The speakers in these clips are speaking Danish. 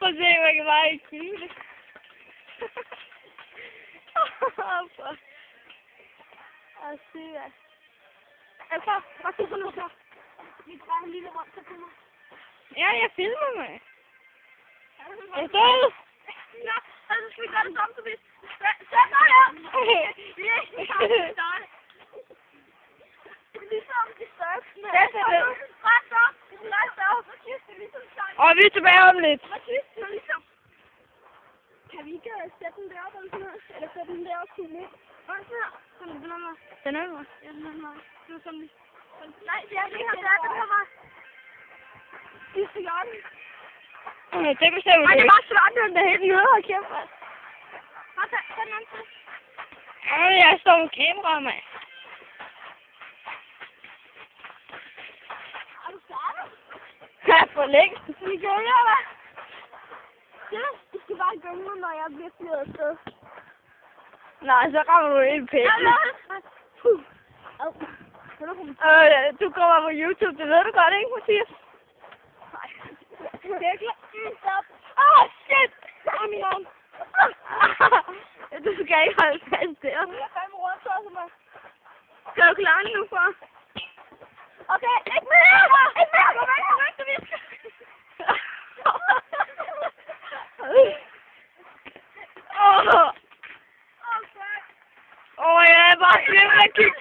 Prøv at se, hvor jeg kan bare ikke sige det. Og syg, Altså, hvad skal du nu så? Vi drejer en lille rundt, så kommer. ja, jeg filmer mig. Jeg står. Ja, altså skal vi gøre det samme, så vi... Sæt dig her! Vi er ikke sammen med dig. Ligesom de største. Sæt dig ned. Rejs op! Rejs op! Så kigger vi ligesom sammen. Og vi er tilbage om lidt. Hvad synes du ligesom? Kan vi ikke sætte den deroppe eller sådan noget? Eller sætte den deroppe til lidt? Hvad så her? Sådan, den er mig. Den er mig. Ja, den er mig. Det er sådan lidt. Nej, det er ikke her, det er den her mig. Det er sådan. Det bestemmer du Ej, det ikke. var sådan, den der helt nede og kæmpe. Hvad så? Den anden side. Ja, jeg står med kameraet, mand. Er du startet? Ja, for længst. Skal vi gøre det, eller? Ja, vi skal bare gøre det, når jeg bliver fyret afsted. Nej, så rammer du ind i pækken. Du kommer på YouTube, det ved du godt, ikke, Mathias? Nej. Det er klart. Stop. Shit! Min arm. Du skal ikke holde fast der. Jeg er fandme rundt, så mig. Skal du klare det nu for? Okay, ikke mere! Ikke mere! Gå væk, gå væk, du visker. Jeg er bare glemt at kigge.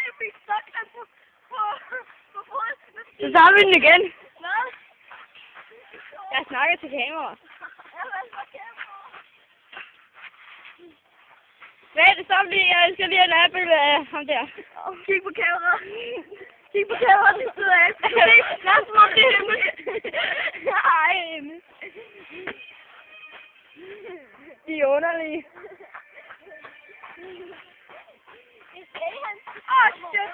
Jeg fik stokland på foden. Så tager vi den igen. Hvad? Jeg snakker til kameraet. Vent, stop lige. Jeg skal lige have en appel af ham der. Kig på kameraet. Kig på kameraet, det sidder af. Det er som om det er himmel. Nej. De er underlige. Shit.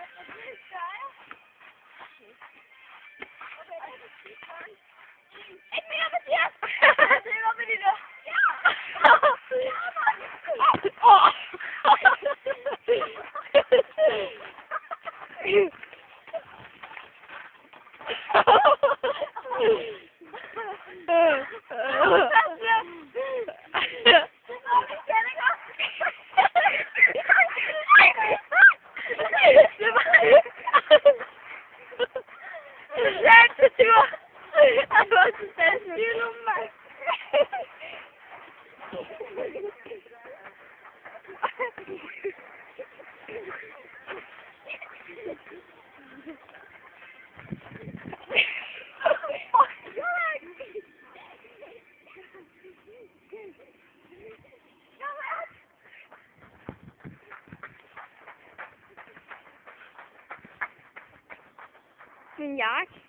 Ikke mere, Mathias. Det er godt med de der. Min jakke.